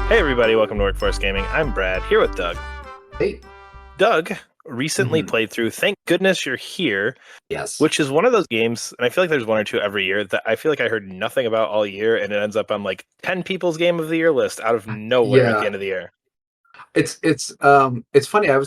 Hey everybody, welcome to Workforce Gaming. I'm Brad, here with Doug. Hey. Doug recently Mhm. played through Thank Goodness You're Here, Yes. which is one of those games, and I feel like there's one or two every year that I feel like I heard nothing about all year, and it ends up on like 10 people's Game of the Year list out of nowhere at the Yeah. end of the year. It's funny. I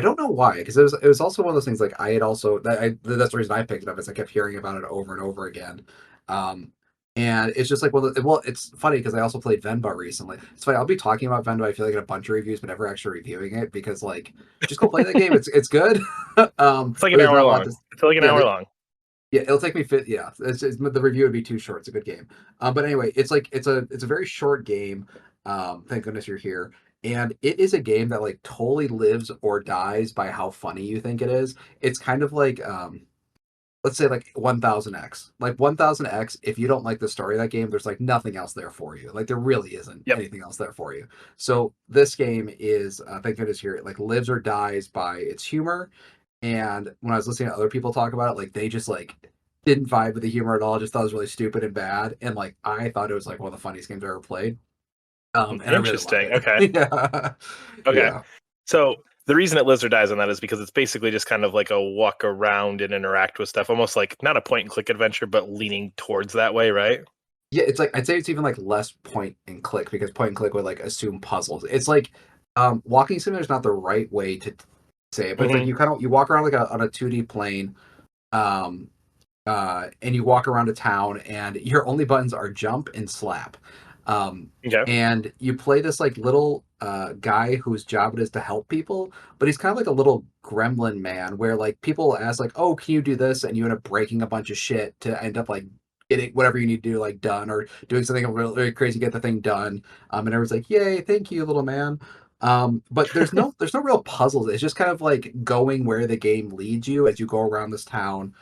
don't know why, because it was also one of those things like I had also that's the reason I picked it up is I kept hearing about it over and over again. Um and it's just like well it's funny because I also played Venba recently. It's funny, I'll be talking about Venba, I feel like in a bunch of reviews, but never actually reviewing it because like just go play that game. It's good. It's like But an there's hour not a lot long. to I feel like an yeah, hour long. yeah, it'll take me fit. Yeah, the review would be too short. It's a good game, but anyway, it's like it's a very short game. Thank goodness you're here, and it is a game that like totally lives or dies by how funny you think it is. It's kind of like let's say like 1000X. Like 1000X, if you don't like the story of that game, there's like nothing else there for you. Like there really isn't Yep. anything else there for you. So this game is thank goodness here. It like lives or dies by its humor. And when I was listening to other people talk about it, like they just like didn't vibe with the humor at all. Just thought it was really stupid and bad. And like I thought it was like one of the funniest games I ever played. And I really loved Interesting. it. Okay. Yeah. Okay. Yeah. So the reason it lives or dies on that is because it's basically just kind of like a walk around and interact with stuff, almost like not a point and click adventure, but leaning towards that way, right? Yeah, it's like I'd say it's even like less point and click because point and click would like assume puzzles. It's like walking simulator is not the right way to say it, but it's like Hmm. you walk around like on a 2D plane, um, and you walk around a town, and your only buttons are jump and slap. Um, Okay. and you play this like little guy whose job it is to help people, but he's kind of like a little gremlin man where like people ask like, "Oh, can you do this?" and you end up breaking a bunch of shit to end up like getting whatever you need to do like done or doing something really, really crazy to get the thing done. And everyone's like, "Yay, thank you, little man." But there's no real puzzles. It's just kind of like going where the game leads you as you go around this town,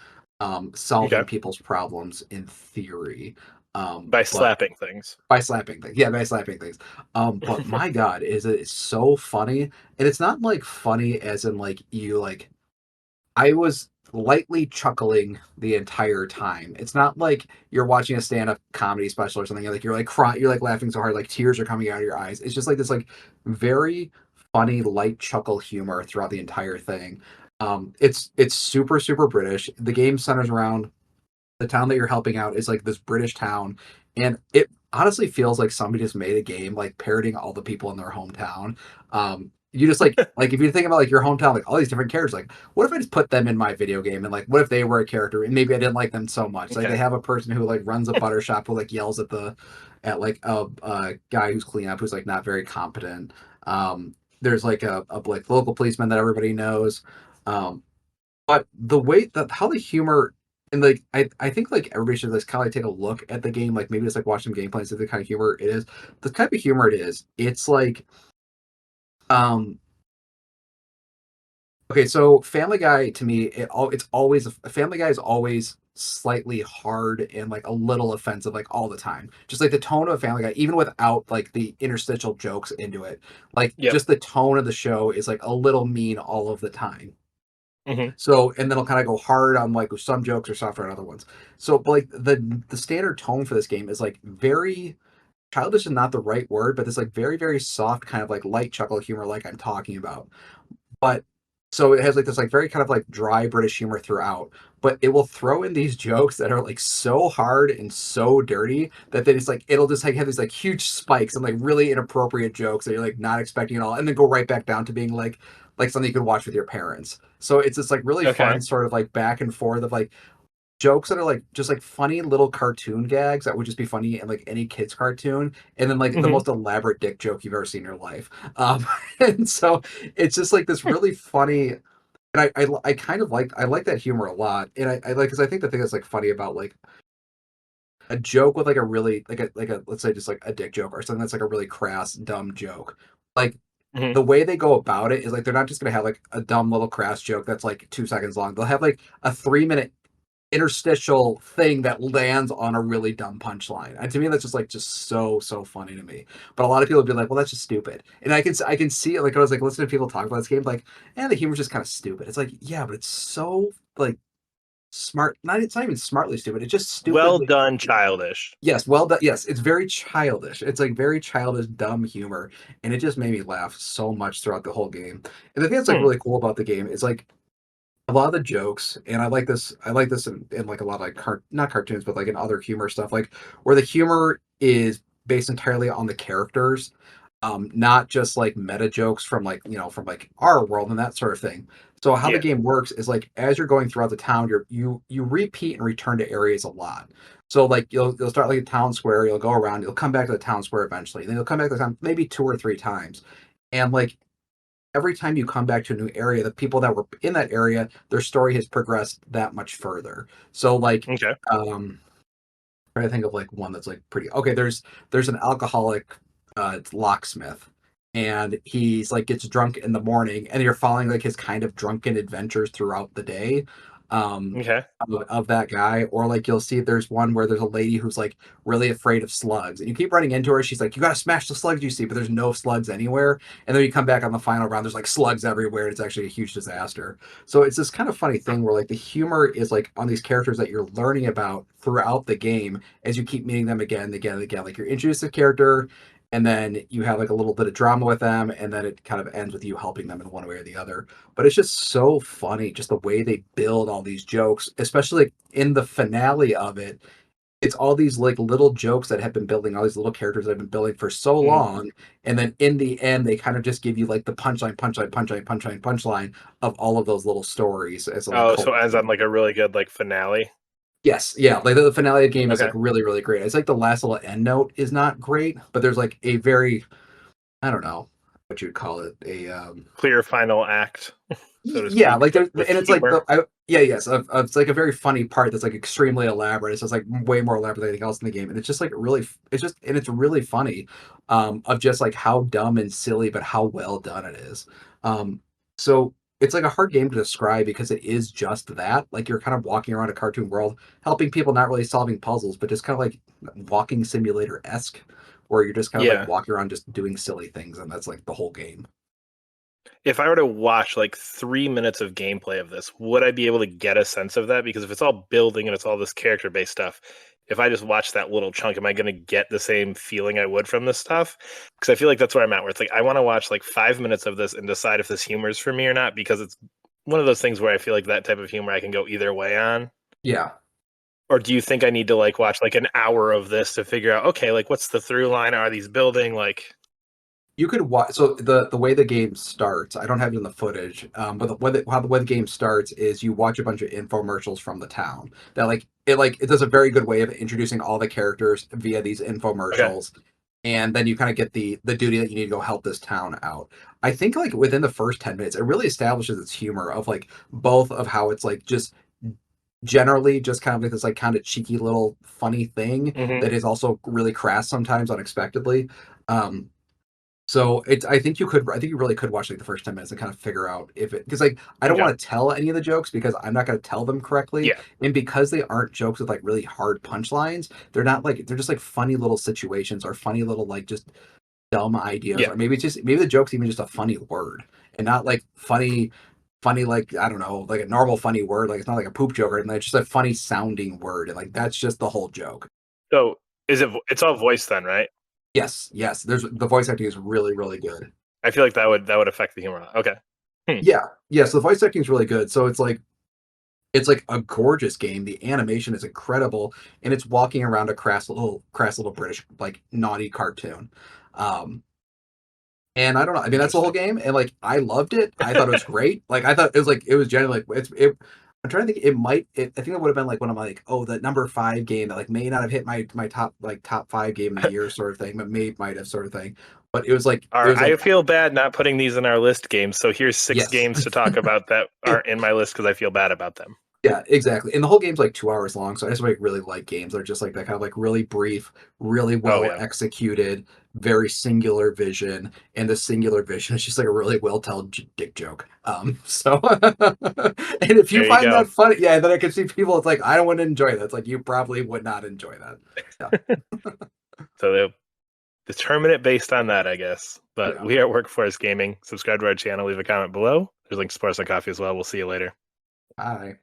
solving Okay. people's problems in theory. By But slapping things. by slapping things, yeah, by slapping things. But my God, is it so funny? And it's not like funny as in like you like. I was lightly chuckling the entire time. It's not like you're watching a stand-up comedy special or something. Like you're like crying, you're like laughing so hard, like tears are coming out of your eyes. It's just like this like very funny light chuckle humor throughout the entire thing. It's super super British. The game centers around the town that you're helping out is like this British town, and it honestly feels like somebody just made a game like parodying all the people in their hometown. You just like if you think about like your hometown, like all these different characters, like what if I just put them in my video game and like what if they were a character and maybe I didn't like them so much. Like they Okay. have a person who like runs a butter shop who like yells at the at like a guy who's cleaning up who's like not very competent. There's like a like local policeman that everybody knows. Um, but the way that how the humor and like I think like everybody should just kind of like take a look at the game, like maybe just like watch some gameplay and see the kind of humor it is. The type of humor it is, it's like um okay, so Family Guy to me, it's always Family Guy is always slightly hard and like a little offensive like all the time. Just like the tone of Family Guy, even without like the interstitial jokes into it, like Yep. just the tone of the show is like a little mean all of the time. Hmm. So, and then I'll kind of go hard on like some jokes or softer on other ones. So, but like the standard tone for this game is like very childish is not the right word, but this like very very soft kind of like light chuckle humor, like I'm talking about. But so it has like this like very kind of like dry British humor throughout, but it will throw in these jokes that are like so hard and so dirty that they just like it'll just like have these like huge spikes and like really inappropriate jokes that you're like not expecting at all, and then go right back down to being like something you could watch with your parents. So it's this like really Okay. fun sort of like back and forth of like jokes that are like just like funny little cartoon gags that would just be funny in like any kid's cartoon, and then like the Hmm. most elaborate dick joke you've ever seen in your life. And so it's just like this really funny, and I kind of like I like that humor a lot, and I like because I think the thing that's like funny about like a joke with like a really like a let's say just like a dick joke or something that's like a really crass dumb joke, like Hmm. the way they go about it is like they're not just gonna have like a dumb little crass joke that's like 2 seconds long. They'll have like a 3 minute interstitial thing that lands on a really dumb punchline. And to me, that's just so so funny to me. But a lot of people would be like, "Well, that's just stupid." And I can see it. Like I was like listening to people talk about this game, like, "And the humor's just kind of stupid." It's like, yeah, but it's so like smart. Not it's not even smartly stupid. It's just Well stupidly. done, childish. Yes, well done. Yes, it's very childish. It's like very childish, dumb humor, and it just made me laugh so much throughout the whole game. And the thing that's like Hmm. really cool about the game is like a lot of the jokes, and I like this. I like this in like a lot of like not cartoons, but like in other humor stuff, like where the humor is based entirely on the characters, not just like meta jokes from like from like our world and that sort of thing. So how the Yeah. game works is like as you're going throughout the town, you repeat and return to areas a lot. So like you'll start like a town square, you'll go around, you'll come back to the town square eventually, and then you'll come back to the town maybe 2 or 3 times, and like every time you come back to a new area, the people that were in that area, their story has progressed that much further. So like, Okay. trying to think of like one that's like pretty okay. There's an alcoholic locksmith, and he's like gets drunk in the morning, and you're following like his kind of drunken adventures throughout the day. Um, Okay. of that guy, or like you'll see there's one where there's a lady who's like really afraid of slugs, and you keep running into her. She's like, "You gotta smash the slugs you see," but there's no slugs anywhere. And then you come back on the final round, there's like slugs everywhere. And it's actually a huge disaster. So it's this kind of funny thing where like the humor is like on these characters that you're learning about throughout the game as you keep meeting them again and again and again. Like you're introduced to a character, and then you have like a little bit of drama with them, and then it kind of ends with you helping them in one way or the other. But it's just so funny, just the way they build all these jokes, especially like in the finale of it. It's all these like little jokes that have been building, all these little characters that have been building for so Mhm. long, and then in the end, they kind of just give you like the punchline, punchline, punchline, punchline, punchline of all of those little stories as a like Oh, so it ends on culmination. like a really good like finale. Yes, yeah, like the finale of the game is like Okay. really, really great. It's like the last little end note is not great, but there's like a very, I don't know what you'd call it, a Clear final act, so to yeah, speak, like there's with and it's like humor. yeah, yes, it's like a very funny part that's like extremely elaborate. It's just like way more elaborate than anything else in the game, and it's just like really, it's just and it's really funny, of just like how dumb and silly, but how well done it is. So it's like a hard game to describe because it is just that. Like you're kind of walking around a cartoon world, helping people, not really solving puzzles, but just kind of like walking simulator esque, where you're just kind of like Yeah. walking around just doing silly things, and that's like the whole game. If I were to watch like 3 minutes of gameplay of this, would I be able to get a sense of that? Because if it's all building and it's all this character based stuff, if I just watch that little chunk, am I going to get the same feeling I would from this stuff? Because I feel like that's where I'm at, where it's like I want to watch like 5 minutes of this and decide if this humor is for me or not. Because it's one of those things where I feel like that type of humor I can go either way on. Yeah. Or do you think I need to like watch like an hour of this to figure out, okay, like what's the through line? Are these building like You could watch. So the way the game starts, I don't have it in the footage, but how the way the game starts is you watch a bunch of infomercials from the town. That like it does a very good way of introducing all the characters via these okay? infomercials, and then you kind of get the duty that you need to go help this town out. I think like within the first 10 minutes, it really establishes its humor of like both of how it's like just generally just kind of like this like kind of cheeky little funny thing Hmm. that is also really crass sometimes unexpectedly. Um, so it's I think you could I think you really could watch like the first 10 minutes and kind of figure out if it because like I don't Okay. want to tell any of the jokes because I'm not going to tell them correctly, Yeah. and because they aren't jokes with like really hard punchlines, they're not like they're just like funny little situations or funny little like just dumb ideas, Yeah. or maybe it's just maybe the joke's even just a funny word and not like funny like I don't know like a normal funny word, like it's not like a poop joke or anything, it's just a funny sounding word, and like that's just the whole joke. So is it? It's all voice then, right? Yes, yes, there's the voice acting is really really good. I feel like that would affect the humor a lot. Okay. Hmm. Yeah, yeah, so the voice acting is really good, so it's like a gorgeous game. The animation is incredible, and it's walking around a crass little British like naughty cartoon. Um, and I don't know. I mean, that's the whole Interesting. game, and like I loved it. I thought it was great. Like I thought it was like it was generally like it's it. I'm trying to think. It might. I think it would have been like one of my like oh the number five game that like may not have hit my top five game of the year sort of thing, but might have sort of thing. But it All right. was like I feel bad not putting these in our list games. So here's six yes. games to talk about that aren't in my list because I feel bad about them. Yeah, exactly. And the whole game's like 2 hours long, so I just like really like games that are just like that kind of like really brief, really Oh well yeah. executed, very singular vision, and the singular vision is just like a really well told dick joke. So and if you There you find that go. funny, yeah, then I can see people. It's like I don't want to enjoy that. It's like you probably would not enjoy that. Yeah, So they'll determine it based on that, I guess. But yeah. we are Workforce Gaming. Subscribe to our channel. Leave a comment below. There's links to Sports and Coffee as well. We'll see you later. Bye.